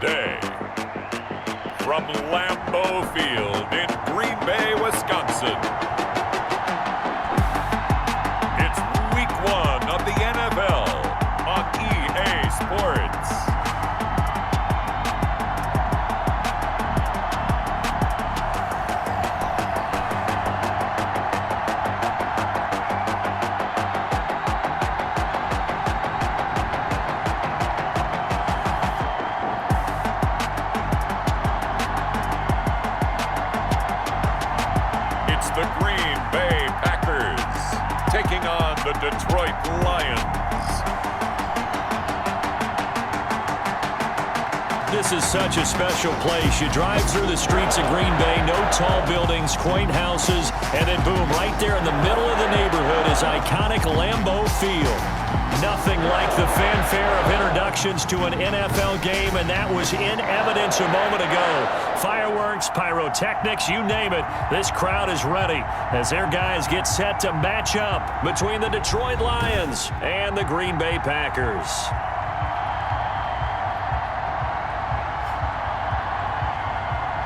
today. From Lambeau Field in Green Bay, Wisconsin. It's Week 1 of the NFL on EA Sports. The Green Bay Packers taking on the Detroit Lions. This is such a special place. You drive through the streets of Green Bay, no tall buildings, quaint houses, and then boom, right there in the middle of the neighborhood is iconic Lambeau Field. Nothing like the fanfare of introductions to an NFL game, and that was in evidence a moment ago. Fireworks, pyrotechnics, you name it. This crowd is ready as their guys get set to match up between the Detroit Lions and the Green Bay Packers.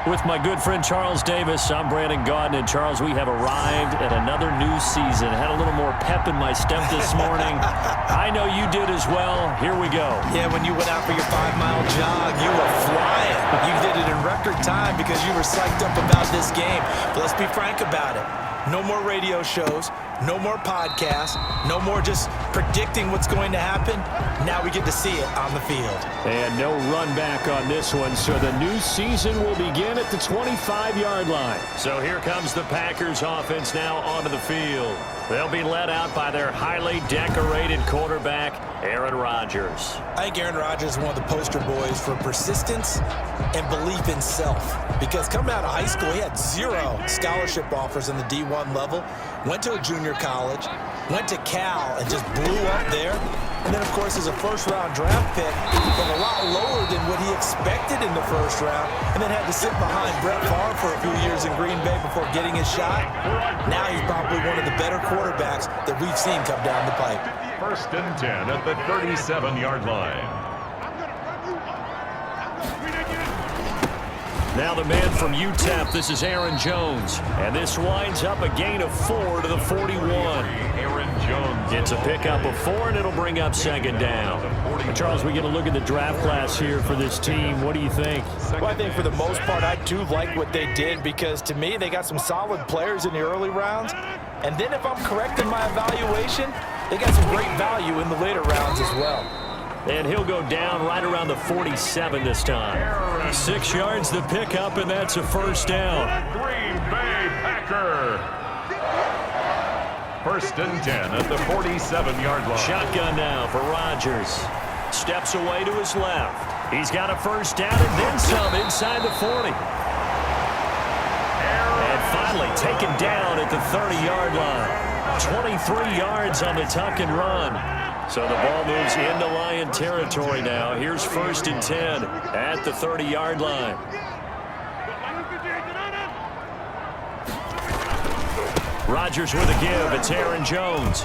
With my good friend Charles Davis, I'm Brandon Gaudin. And Charles, we have arrived at another new season. Had a little more pep in my step this morning. I know you did as well. Here we go. Yeah, when you went out for your 5-mile jog, you were flying. You did it in record time because you were psyched up about this game. But let's be frank about it. No more radio shows, no more podcasts, no more just predicting what's going to happen. Now we get to see it on the field. And no run back on this one, so the new season will begin at the 25-yard line. So here comes the Packers offense now onto the field. They'll be led out by their highly decorated quarterback, Aaron Rodgers. I think Aaron Rodgers is one of the poster boys for persistence and belief in self. Because coming out of high school, he had 0 scholarship offers on the D1 level, went to a junior college, went to Cal and just blew up there. And then, of course, as a first-round draft pick, from a lot lower than what he expected in the first round, and then had to sit behind Brett Favre for a few years in Green Bay before getting his shot. Now he's probably one of the better quarterbacks that we've seen come down the pipe. 1st and 10 at the 37-yard line. Now the man from UTEP, this is Aaron Jones. And this winds up a gain of 4 to the 41. Aaron Jones gets a pickup of 4, and it'll bring up 2nd down. Charles, we get a look at the draft class here for this team. What do you think? Well, I think for the most part, I do like what they did because, to me, they got some solid players in the early rounds. And then if I'm correct in my evaluation, they got some great value in the later rounds as well. And he'll go down right around the 47 this time. 6 yards the pickup, and that's a 1st down. Green Bay Packer. 1st and 10 at the 47-yard line. Shotgun now for Rodgers. Steps away to his left. He's got a 1st down and then some inside the 40. And finally taken down at the 30-yard line. 23 yards on the tuck and run. So the ball moves into Lion territory now. Here's 1st and 10 at the 30-yard line. Rodgers with a give. It's Aaron Jones.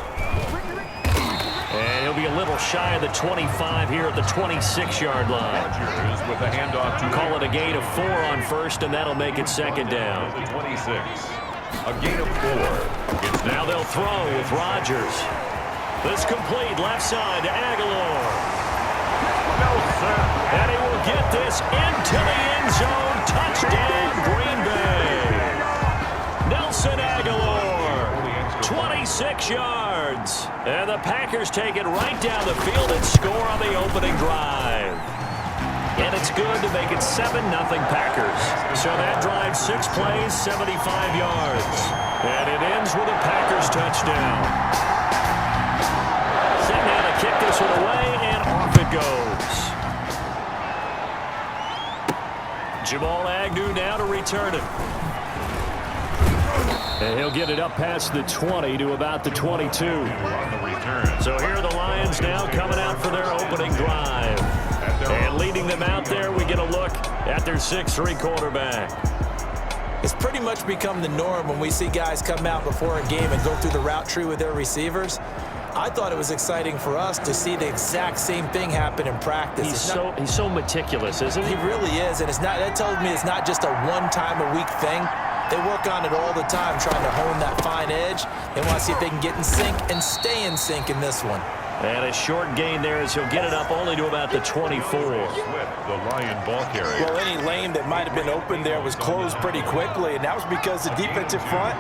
And he'll be a little shy of the 25 here at the 26-yard line. Rodgers with a handoff to call it a gain of 4 on 1st, and that'll make it 2nd down. 26. A gain of 4. It's now they'll throw with Rodgers. This complete left side to Aguilar. Nelson. And he will get this into the end zone. Touchdown, Green Bay. Nelson Aguilar, 26 yards. And the Packers take it right down the field and score on the opening drive. And it's good to make it 7-0 Packers. So that drive 6 plays, 75 yards. And it ends with a Packers touchdown. Kick this one away, and off it goes. Jamal Agnew now to return it. And he'll get it up past the 20 to about the 22. On the return. So here are the Lions now coming out for their opening drive. And leading them out there, we get a look at their 6'3 quarterback. It's pretty much become the norm when we see guys come out before a game and go through the route tree with their receivers. I thought it was exciting for us to see the exact same thing happen in practice. He's so meticulous, isn't he? He really is, and that tells me it's not just a one-time-a-week thing. They work on it all the time, trying to hone that fine edge. They want to see if they can get in sync and stay in sync in this one. And a short gain there as he'll get it up only to about the 24. The Lion ball carrier. Well, any lane that might have been open there was closed pretty quickly, and that was because the defensive front,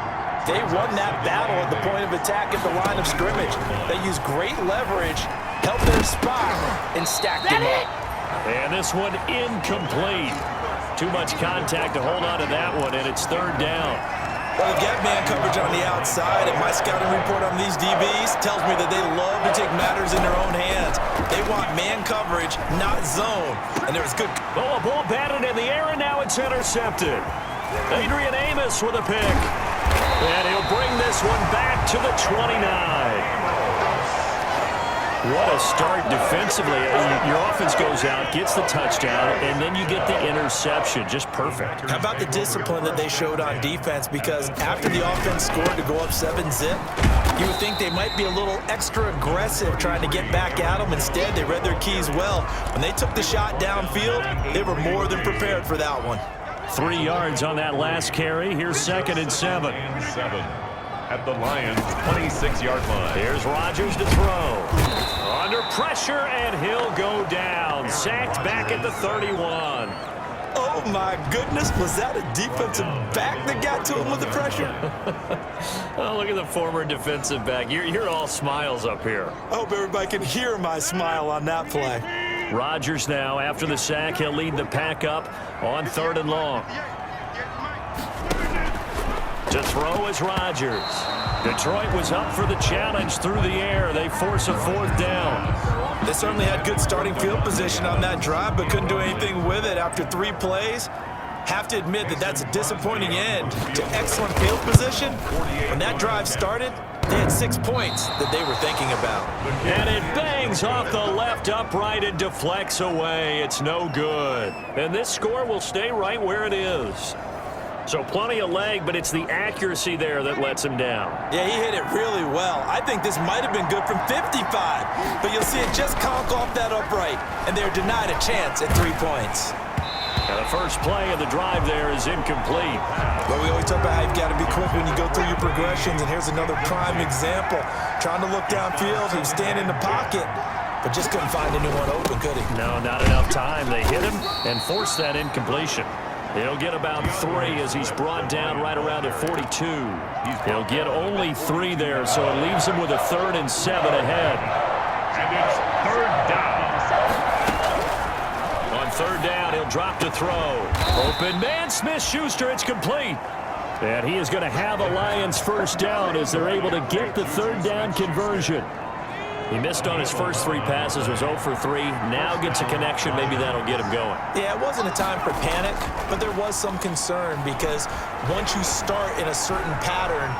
they won that battle at the point of attack at the line of scrimmage. They used great leverage, held their spot, and stacked them up. And this one incomplete. Too much contact to hold on to that one, and it's third down. Well, they've got man coverage on the outside, and my scouting report on these DBs tells me that they love to take matters in their own hands. They want man coverage, not zone. And there was good... Oh, a ball batted in the air, and now it's intercepted. Adrian Amos with a pick. And he'll bring this one back to the 29. What a start defensively. Your offense goes out, gets the touchdown, and then you get the interception. Just perfect. How about the discipline that they showed on defense? Because after the offense scored to go up 7-zip, you would think they might be a little extra aggressive trying to get back at them. Instead, they read their keys well. When they took the shot downfield, they were more than prepared for that one. 3 yards on that last carry. Here's 2nd and 7. At the Lions' 26-yard line. Here's Rodgers to throw. Under pressure, and he'll go down. Sacked back at the 31. Oh, my goodness. Was that a defensive back that got to him with the pressure? Oh, look at the former defensive back. You're all smiles up here. I hope everybody can hear my smile on that play. Rodgers now, after the sack, he'll lead the pack up on 3rd and long. To throw is Rodgers. Detroit was up for the challenge through the air. They force a 4th down. They certainly had good starting field position on that drive, but couldn't do anything with it after 3 plays. Have to admit that that's a disappointing end to excellent field position. When that drive started, they had 6 points that they were thinking about. And it bangs off the left upright and deflects away. It's no good. And this score will stay right where it is. So plenty of leg, but it's the accuracy there that lets him down. Yeah, he hit it really well. I think this might have been good from 55, but you'll see it just conk off that upright, and they're denied a chance at 3 points. And the first play of the drive there is incomplete. But we always talk about how you've got to be quick when you go through your progressions, and here's another prime example. Trying to look downfield, he was standing in the pocket, but just couldn't find anyone open, could he? No, not enough time. They hit him and forced that incompletion. He'll get about 3 as he's brought down right around the 42. He'll get only 3 there, so it leaves him with a 3rd and 7 ahead. And it's 3rd down. On 3rd down, he'll drop to throw. Open man, Smith-Schuster, it's complete. And he is going to have a Lions 1st down as they're able to get the 3rd down conversion. He missed on his first 3 passes, was 0 for 3. Now gets a connection. Maybe that'll get him going. Yeah, it wasn't a time for panic, but there was some concern because once you start in a certain pattern,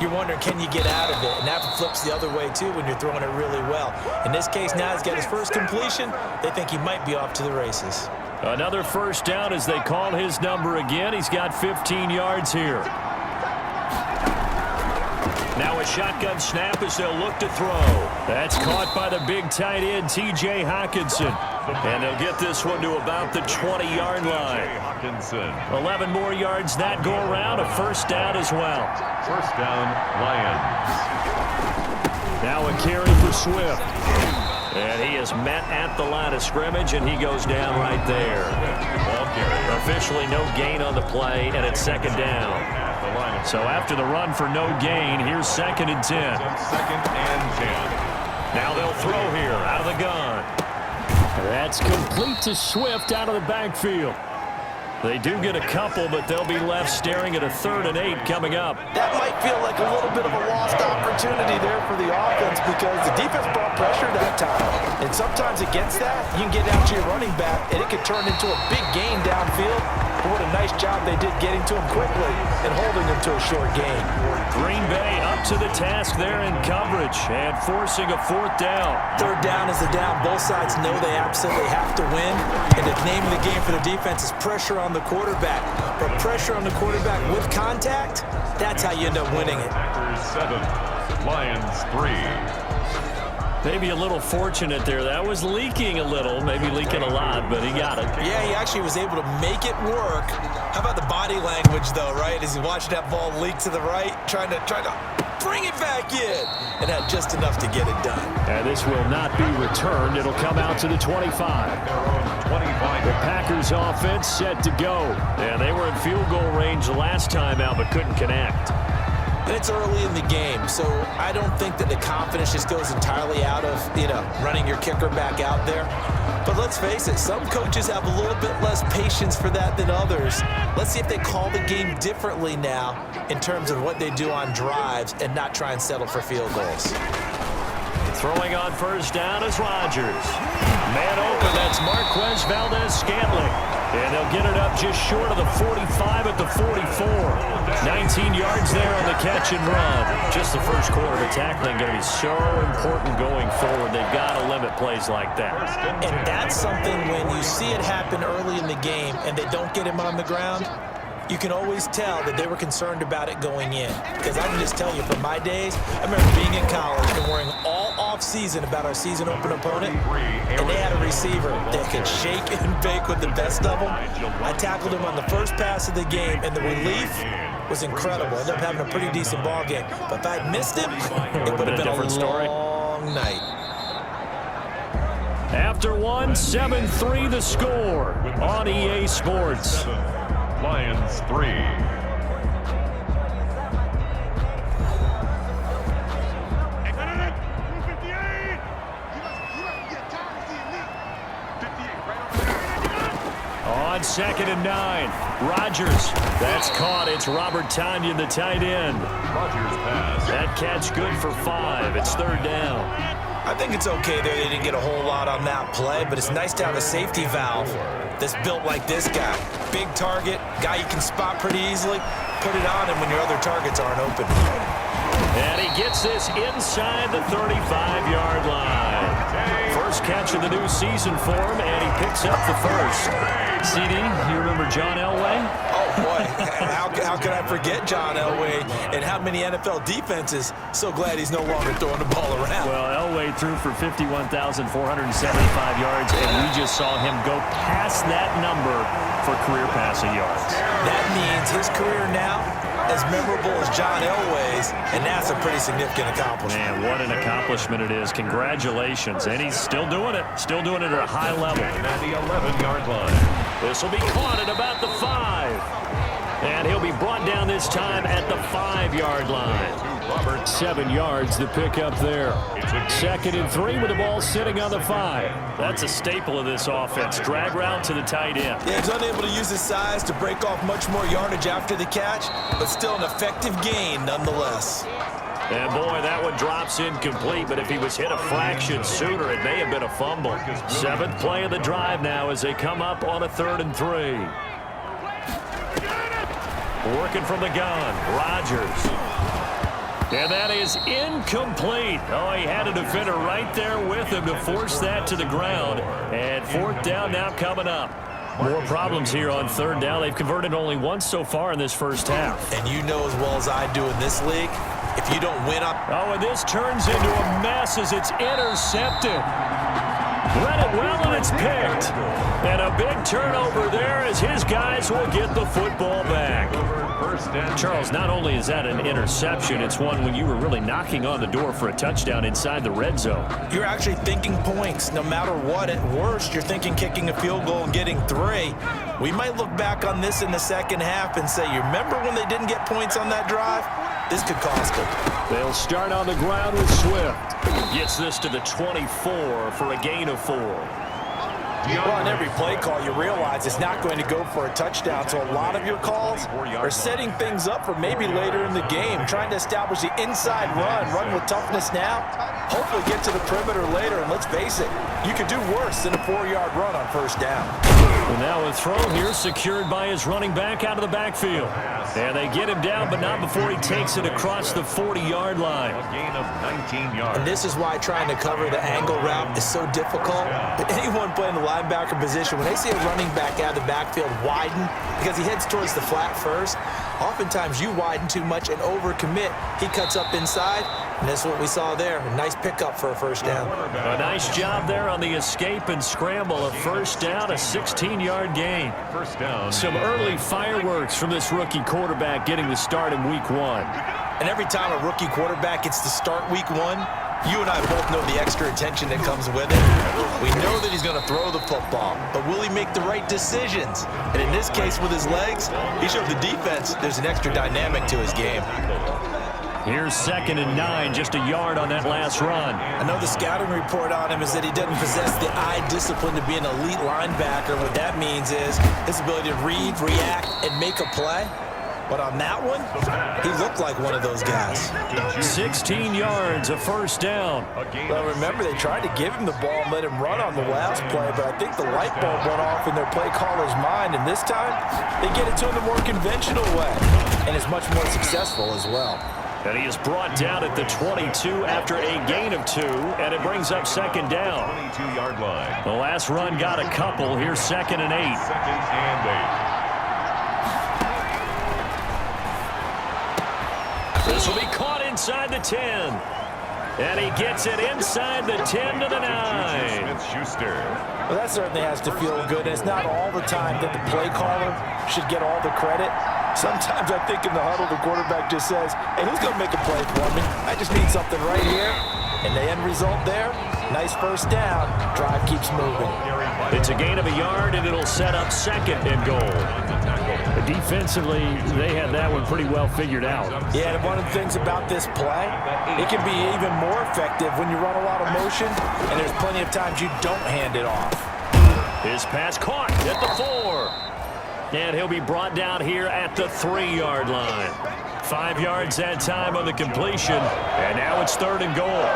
you're wondering, can you get out of it? And that flips the other way, too, when you're throwing it really well. In this case, now he's got his first completion. They think he might be off to the races. Another 1st down as they call his number again. He's got 15 yards here. Now a shotgun snap as they'll look to throw. That's caught by the big tight end, T.J. Hockenson. And they'll get this one to about the 20-yard line. 11 more yards that go around, a 1st down as well. 1st down, Lions. Now a carry for Swift. And he is met at the line of scrimmage, and he goes down right there. Ball carrier. Officially no gain on the play, and it's 2nd down. So after the run for no gain, here's 2nd and 10. 2nd and 10. Now they'll throw here out of the gun. That's complete to Swift out of the backfield. They do get a couple, but they'll be left staring at a 3rd and 8 coming up. That might feel like a little bit of a lost opportunity there for the offense because the defense brought pressure that time. And sometimes against that, you can get out to your running back, and it could turn into a big gain downfield. But what a nice job they did getting to him quickly and holding him to a short gain. Green Bay up to the task there in coverage and forcing a 4th down. 3rd down is the down. Both sides know they absolutely have to win. And the name of the game for the defense is pressure on the quarterback. But pressure on the quarterback with contact, that's how you end up winning it. Packers 7, Lions 3. Maybe a little fortunate there. That was leaking a little, maybe leaking a lot, but he got it. Yeah, he actually was able to make it work. How about the body language, though, right? As he watched that ball leak to the right, trying to bring it back in, and had just enough to get it done. And this will not be returned. It'll come out to the 25. The Packers offense set to go. And they were in field goal range last time out, but couldn't connect. And it's early in the game, so I don't think that the confidence just goes entirely out of, running your kicker back out there. But let's face it, some coaches have a little bit less patience for that than others. Let's see if they call the game differently now in terms of what they do on drives and not try and settle for field goals. Throwing on first down is Rodgers. Man open, that's Marquez Valdez-Scantling. And they'll get it up just short of the 45 at the 44. 19 yards there on the catch and run. Just the first quarter of tackling going to be so important going forward. They've got to limit plays like that. And that's something when you see it happen early in the game and they don't get him on the ground, you can always tell that they were concerned about it going in. Because I can just tell you from my days, I remember being in college and worrying all off-season about our season open opponent, and they had a receiver that could shake and bake with the best of them. I tackled him on the first pass of the game, and the relief was incredible. Ended up having a pretty decent ball game. But if I had missed him, it would have been a long night. After one, 7-3 the score on EA Sports. Lions 3. On 2nd and 9, Rodgers. That's caught. It's Robert Tonyan, the tight end. Rodgers pass. That catch good for 5. It's 3rd down. I think it's okay there. They didn't get a whole lot on that play, but it's nice to have a safety valve that's built like this guy. Big target, guy you can spot pretty easily. Put it on him when your other targets aren't open. And he gets this inside the 35-yard line. First catch of the new season for him, and he picks up the first. CD, you remember John Elway? Oh, boy. How could I forget John Elway and how many NFL defenses? So glad he's no longer throwing the ball around. Well, Elway threw for 51,475 yards, and we just saw him go past that number for career passing yards. That means his career now as memorable as John Elway's, and that's a pretty significant accomplishment. Man, what an accomplishment it is. Congratulations. And he's still doing it. Still doing it at a high level. At the 11-yard line. This will be caught at about the 5. And he'll be brought down this time at the 5-yard line. Robert, 7 yards to pick up there. 2nd and 3 with the ball sitting on the 5. That's a staple of this offense. Drag route to the tight end. Yeah, he's unable to use his size to break off much more yardage after the catch, but still an effective gain nonetheless. And boy, that one drops incomplete, but if he was hit a fraction sooner, it may have been a fumble. 7th play of the drive now as they come up on a 3rd and 3. Working from the gun, Rodgers. And that is incomplete. Oh, he had a defender right there with him to force that to the ground. And 4th down now coming up. More problems here on 3rd down. They've converted only once so far in this first half. And you know as well as I do in this league, if you don't win up... Oh, and this turns into a mess as it's intercepted. Read it well, and it's picked. And a big turnover there as his guys will get the football back. Charles, not only is that an interception, it's one when you were really knocking on the door for a touchdown inside the red zone. You're actually thinking points. No matter what, at worst, you're thinking kicking a field goal and getting 3. We might look back on this in the second half and say, you remember when they didn't get points on that drive? This could cost them. They'll start on the ground with Swift. Gets this to the 24 for a gain of 4. Well, on every play call, you realize it's not going to go for a touchdown, so a lot of your calls are setting things up for maybe later in the game, trying to establish the inside run with toughness now, hopefully get to the perimeter later, and let's face it, you could do worse than a 4-yard run on 1st down. And now a throw here secured by his running back out of the backfield. And they get him down, but not before he takes it across the 40-yard line. A gain of 19 yards. And this is why trying to cover the angle route is so difficult. But anyone playing the linebacker position, when they see a running back out of the backfield widen, because he heads towards the flat first, oftentimes you widen too much and overcommit. He cuts up inside, And that's what we saw there. A nice pickup for a first down. A nice job there on the escape and scramble. A first down, a 16-yard gain. First down. Some early fireworks from this rookie quarterback getting the start in week 1. And every time a rookie quarterback gets to start week 1, you and I both know the extra attention that comes with it. We know that he's going to throw the football, but will he make the right decisions? And in this case with his legs, he showed the defense there's an extra dynamic to his game. Here's 2nd and 9, just a yard on that last run. I know the scouting report on him is that he doesn't possess the eye discipline to be an elite linebacker. What that means is his ability to read, react, and make a play. But on that one, he looked like one of those guys. 16 yards, a first down. Well, remember, they tried to give him the ball and let him run on the last play, but I think the light bulb went off in their play caller's mind, and this time, they get it to him the more conventional way, and it's much more successful as well. And he is brought down at the 22 after a gain of 2, and it brings up 2nd down. 22-yard line. The last run got a couple. Here's 2nd and 8. 2nd and 8. This will be caught inside the 10. And he gets it inside the 10 to the 9. Smith-Schuster. Well, that certainly has to feel good. It's not all the time that the play caller should get all the credit. Sometimes I think in the huddle, the quarterback just says, hey, who's going to make a play for me? I just need something right here. And the end result there, nice first down. Drive keeps moving. It's a gain of a yard, and it'll set up 2nd and goal. Defensively, they had that one pretty well figured out. Yeah, and one of the things about this play, it can be even more effective when you run a lot of motion, and there's plenty of times you don't hand it off. His pass caught at the 4. And he'll be brought down here at the 3-yard line. 5 yards that time on the completion, and now it's 3rd and goal.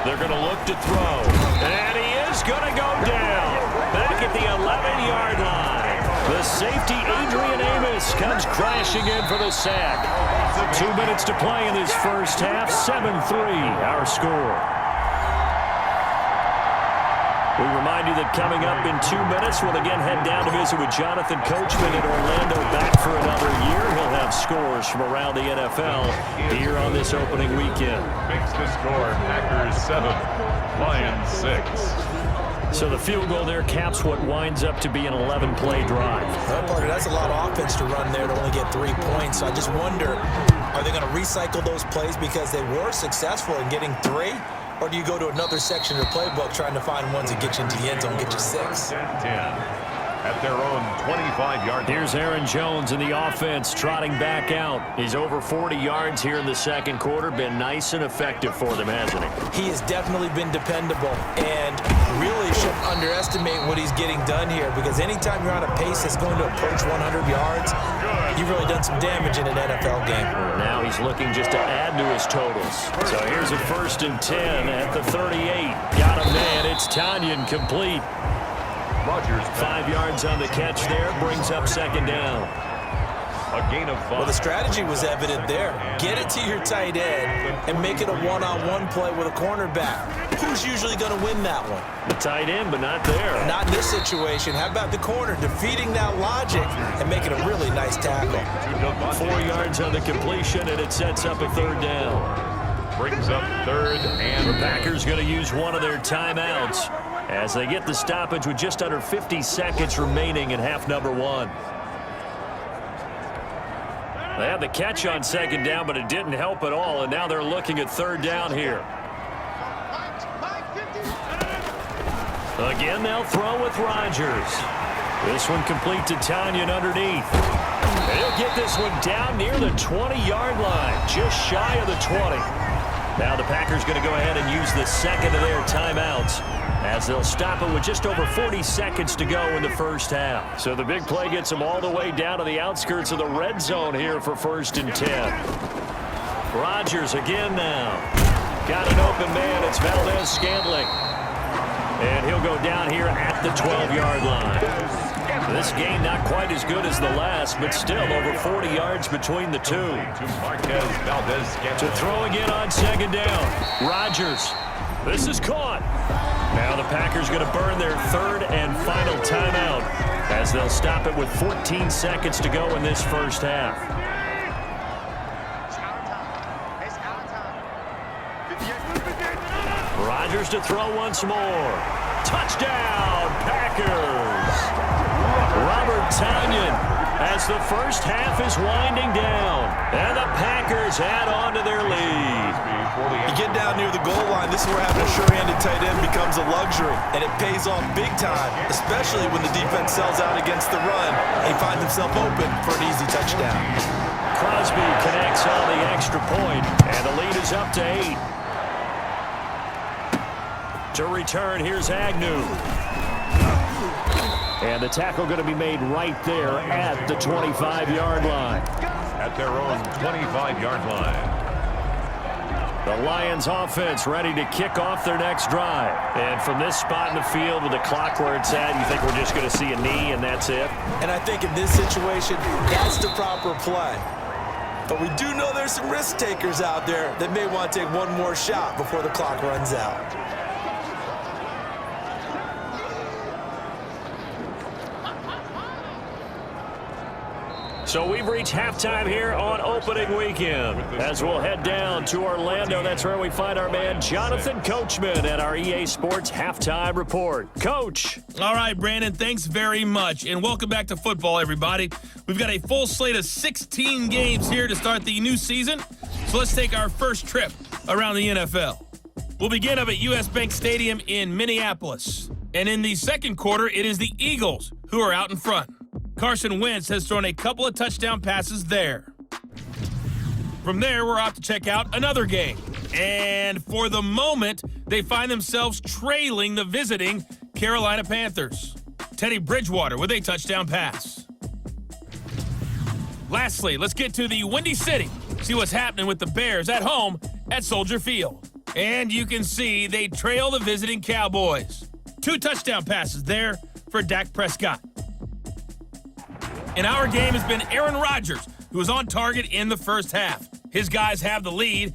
They're going to look to throw, and he is going to go down back at the 11-yard line. The safety, Adrian Amos, comes crashing in for the sack. 2 minutes to play in this first half, 7-3 our score. We remind you that coming up in 2 minutes, we'll again head down to visit with Jonathan Coachman in Orlando, back for another year. He'll have scores from around the NFL here on this opening weekend. Makes the score, Packers 7, Lions 6. So the field goal there caps what winds up to be an 11-play drive. Well, Parker, that's a lot of offense to run there to only get 3 points. So I just wonder, are they going to recycle those plays because they were successful in getting 3? Or do you go to another section of the playbook trying to find ones that get you into the end zone, get you 6? 10 at their own 25-yard line. Here's Aaron Jones in the offense trotting back out. He's over 40 yards here in the second quarter. Been nice and effective for them, hasn't he? He has definitely been dependable, and really shouldn't underestimate what he's getting done here, because anytime you're on a pace that's going to approach 100 yards, you've really done some damage in an NFL game. Now he's looking just to add to his totals. So here's a 1st and 10 at the 38. Got him, man. It's Tanyan complete. Rodgers 5 yards on the catch there, brings up 2nd down. A gain of 5. Well, the strategy was evident there. Get it to your tight end and make it a one-on-one play with a cornerback. Who's usually going to win that one? The tight end, but not there. Not in this situation. How about the corner defeating that logic and making a really nice tackle? 4 yards on the completion, and it sets up a 3rd down. Brings up 3rd and The Packers going to use one of their timeouts as they get the stoppage with just under 50 seconds remaining in half number 1. They had the catch on 2nd down, but it didn't help at all, and now they're looking at 3rd down here. Again, they'll throw with Rodgers. This one complete to Tanyan underneath. And he'll get this one down near the 20-yard line, just shy of the 20. Now the Packers going to go ahead and use the 2nd of their timeouts, as they'll stop it with just over 40 seconds to go in the first half. So the big play gets them all the way down to the outskirts of the red zone here for 1st and 10. Rodgers again now. Got an open man. It's Valdez-Scantling. And he'll go down here at the 12-yard line. This game not quite as good as the last, but still over 40 yards between the two. To throw again on 2nd down. Rodgers. This is caught. Now the Packers going to burn their 3rd and final timeout, as they'll stop it with 14 seconds to go in this first half. Rodgers to throw once more. Touchdown, Packers! Robert Tonyan as the first half is winding down, and the Packers add on to their lead. You get down near the goal line, this is where having a sure-handed tight end becomes a luxury, and it pays off big time, especially when the defense sells out against the run and he finds himself open for an easy touchdown. Crosby connects on the extra point, and the lead is up to 8. To return, here's Agnew. And the tackle going to be made right there at the 25-yard line. At their own 25-yard line. The Lions offense ready to kick off their next drive. And from this spot in the field with the clock where it's at, you think we're just going to see a knee and that's it? And I think in this situation, that's the proper play. But we do know there's some risk takers out there that may want to take one more shot before the clock runs out. So we've reached halftime here on opening weekend. As we'll head down to Orlando, that's where we find our man Jonathan Coachman at our EA Sports Halftime Report. Coach. All right, Brandon, thanks very much. And welcome back to football, everybody. We've got a full slate of 16 games here to start the new season. So let's take our first trip around the NFL. We'll begin up at US Bank Stadium in Minneapolis. And in the second quarter, it is the Eagles who are out in front. Carson Wentz has thrown a couple of touchdown passes there. From there, we're off to check out another game. And for the moment, they find themselves trailing the visiting Carolina Panthers. Teddy Bridgewater with a touchdown pass. Lastly, let's get to the Windy City. See what's happening with the Bears at home at Soldier Field. And you can see they trail the visiting Cowboys. 2 touchdown passes there for Dak Prescott. And our game has been Aaron Rodgers, who was on target in the first half. His guys have the lead